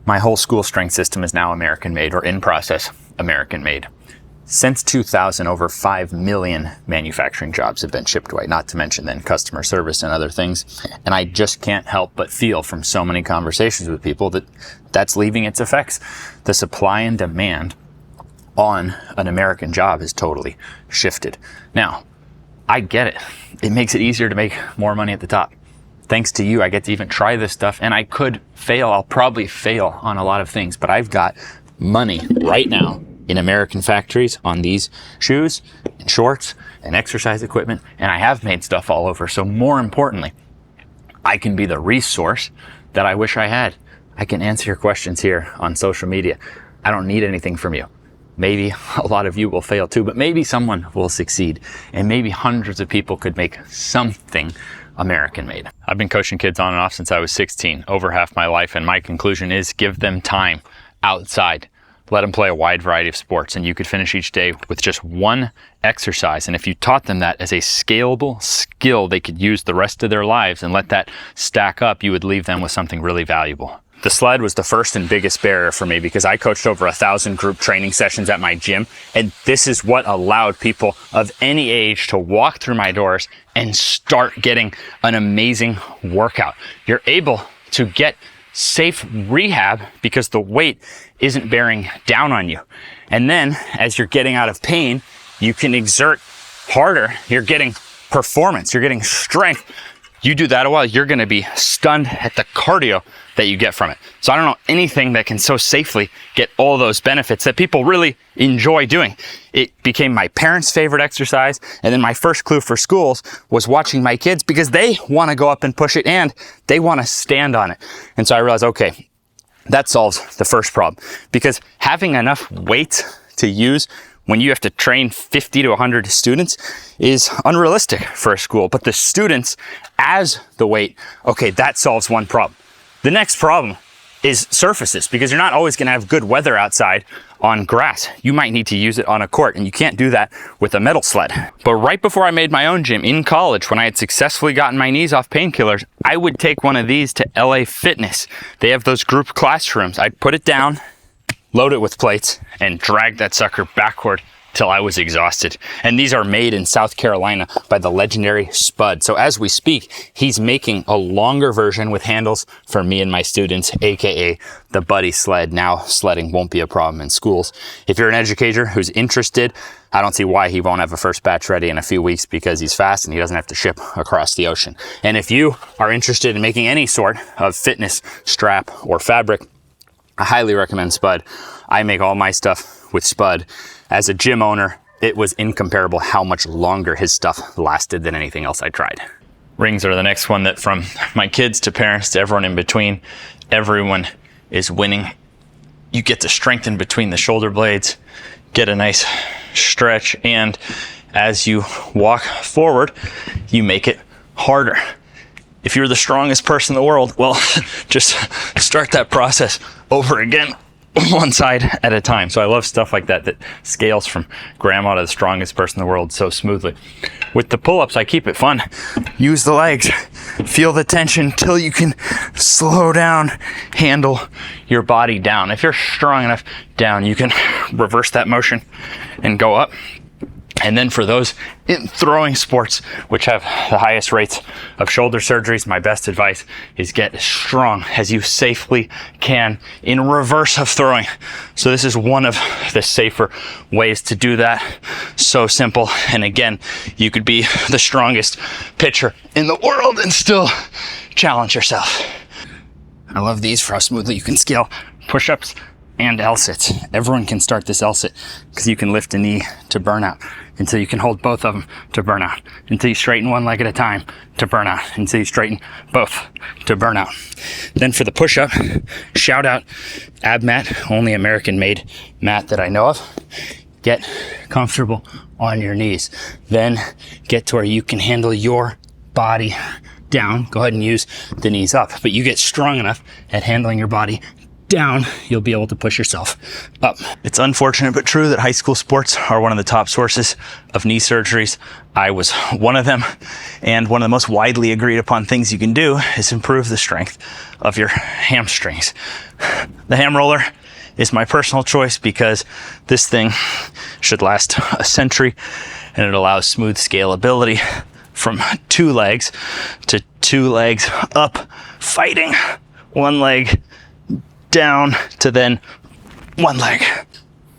My whole school strength system is now American made, or in process, American made. Since 2000, over 5 million manufacturing jobs have been shipped away, not to mention then customer service and other things. And I just can't help but feel from so many conversations with people that that's leaving its effects. The supply and demand on an American job is totally shifted. Now, I get it. It makes it easier to make more money at the top. Thanks to you, I get to even try this stuff, and I could fail. I'll probably fail on a lot of things, but I've got money right now in American factories on these shoes and shorts and exercise equipment, and I have made stuff all over. So more importantly, I can be the resource that I wish I had. I can answer your questions here on social media. I don't need anything from you. Maybe a lot of you will fail too, but maybe someone will succeed, and maybe hundreds of people could make something American made. I've been coaching kids on and off since I was 16, over half my life, and my conclusion is give them time outside. Let them play a wide variety of sports, and you could finish each day with just one exercise. And if you taught them that as a scalable skill they could use the rest of their lives and let that stack up, you would leave them with something really valuable. The sled was the first and biggest barrier for me because I coached over 1,000 group training sessions at my gym. And this is what allowed people of any age to walk through my doors and start getting an amazing workout. You're able to get safe rehab because the weight isn't bearing down on you. And then as you're getting out of pain, you can exert harder. You're getting performance, you're getting strength. You do that a while, you're gonna be stunned at the cardio that you get from it. So I don't know anything that can so safely get all those benefits that people really enjoy doing. It became my parents' favorite exercise. And then my first clue for schools was watching my kids because they wanna go up and push it and they wanna stand on it. And so I realized, okay, that solves the first problem because having enough weight to use when you have to train 50 to 100 students is unrealistic for a school. But the students as the weight, okay, that solves one problem. The next problem is surfaces because you're not always gonna have good weather outside on grass. You might need to use it on a court and you can't do that with a metal sled. But right before I made my own gym in college, when I had successfully gotten my knees off painkillers, I would take one of these to LA Fitness. They have those group classrooms. I'd put it down, load it with plates, and drag that sucker backward till I was exhausted. And these are made in South Carolina by the legendary Spud. So as we speak, he's making a longer version with handles for me and my students, AKA the Buddy Sled. Now sledding won't be a problem in schools. If you're an educator who's interested, I don't see why he won't have a first batch ready in a few weeks because he's fast and he doesn't have to ship across the ocean. And if you are interested in making any sort of fitness strap or fabric, I highly recommend Spud. I make all my stuff with Spud. As a gym owner, it was incomparable how much longer his stuff lasted than anything else I tried. Rings are the next one that from my kids to parents to everyone in between, everyone is winning. You get to strengthen between the shoulder blades, get a nice stretch, and as you walk forward, you make it harder. If you're the strongest person in the world, well, just start that process over again, one side at a time. So I love stuff like that scales from grandma to the strongest person in the world so smoothly. With the pull-ups, I keep it fun. Use the legs, feel the tension till you can slow down, handle your body down. If you're strong enough down, you can reverse that motion and go up. And then for those in throwing sports, which have the highest rates of shoulder surgeries, my best advice is get as strong as you safely can in reverse of throwing. So this is one of the safer ways to do that. So simple. And again, you could be the strongest pitcher in the world and still challenge yourself. I love these for how smoothly you can scale push-ups and L-sits. Everyone can start this L-sit because you can lift a knee to burnout until you can hold both of them to burnout, until you straighten one leg at a time to burnout, until you straighten both to burnout. Then for the push-up, shout out AbMat, only American-made mat that I know of. Get comfortable on your knees. Then get to where you can handle your body down. Go ahead and use the knees up, but you get strong enough at handling your body down, you'll be able to push yourself up. It's unfortunate but true that high school sports are one of the top sources of knee surgeries. I was one of them, and one of the most widely agreed upon things you can do is improve the strength of your hamstrings. The ham roller is my personal choice because this thing should last a century, and it allows smooth scalability from 2 legs to 2 legs up, fighting 1 leg down to then 1 leg.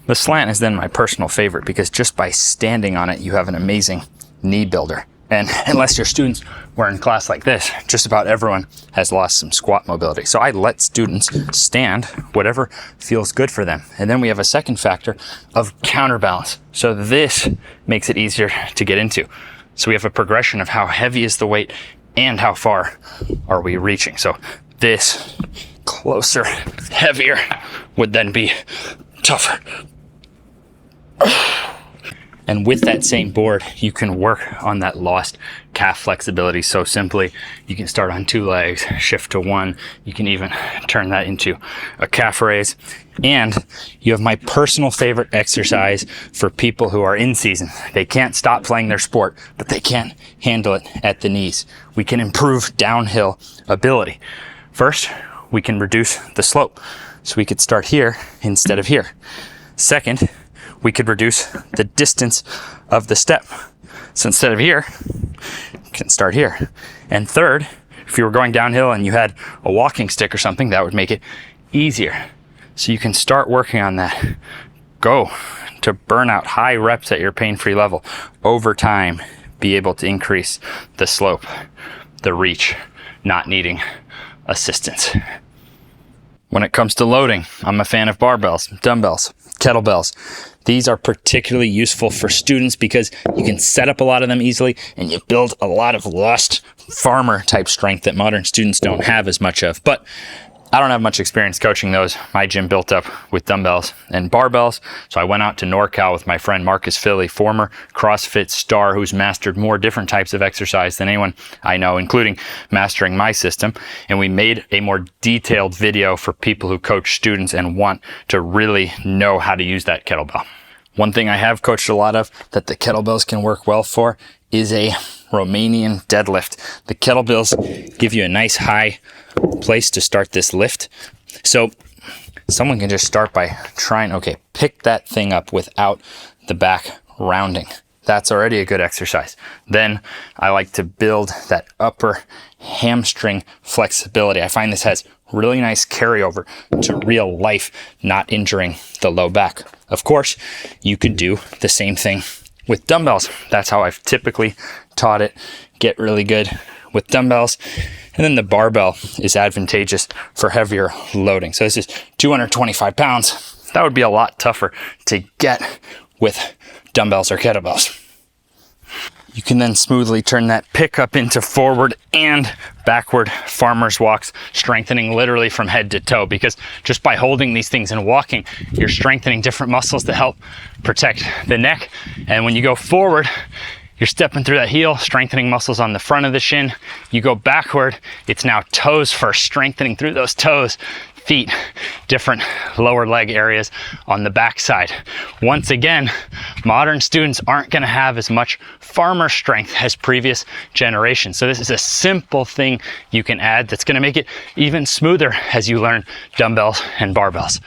The slant is then my personal favorite because just by standing on it, you have an amazing knee builder. And unless your students were in class like this, just about everyone has lost some squat mobility. So I let students stand whatever feels good for them. And then we have a second factor of counterbalance. So this makes it easier to get into. So we have a progression of how heavy is the weight and how far are we reaching. So this closer, heavier would then be tougher. And with that same board, you can work on that lost calf flexibility. So simply, you can start on 2 legs, shift to 1. You can even turn that into a calf raise. And you have my personal favorite exercise for people who are in season. They can't stop playing their sport, but they can't handle it at the knees. We can improve downhill ability. First, we can reduce the slope. So we could start here instead of here. Second, we could reduce the distance of the step. So instead of here, you can start here. And third, if you were going downhill and you had a walking stick or something, that would make it easier. So you can start working on that. Go to burn out high reps at your pain-free level. Over time, be able to increase the slope, the reach, not needing assistance. When it comes to loading, I'm a fan of barbells, dumbbells, kettlebells. These are particularly useful for students because you can set up a lot of them easily and you build a lot of lost farmer type strength that modern students don't have as much of. But I don't have much experience coaching those. My gym built up with dumbbells and barbells. So I went out to NorCal with my friend Marcus Philly, former CrossFit star who's mastered more different types of exercise than anyone I know, including mastering my system. And we made a more detailed video for people who coach students and want to really know how to use that kettlebell. One thing I have coached a lot of that the kettlebells can work well for is a Romanian deadlift. The kettlebells give you a nice high place to start this lift. So someone can just start by trying, okay, pick that thing up without the back rounding. That's already a good exercise. Then I like to build that upper hamstring flexibility. I find this has really nice carryover to real life, not injuring the low back. Of course, you could do the same thing with dumbbells. That's how I've typically taught it. Get really good with dumbbells. And then the barbell is advantageous for heavier loading. So this is 225 pounds. That would be a lot tougher to get with dumbbells or kettlebells. You can then smoothly turn that pickup into forward and backward farmer's walks, strengthening literally from head to toe, because just by holding these things and walking, you're strengthening different muscles to help protect the neck. And when you go forward, you're stepping through that heel, strengthening muscles on the front of the shin. You go backward, it's now toes first, strengthening through those toes, feet, different lower leg areas on the back side. Once again, modern students aren't going to have as much farmer strength as previous generations. So this is a simple thing you can add that's going to make it even smoother as you learn dumbbells and barbells.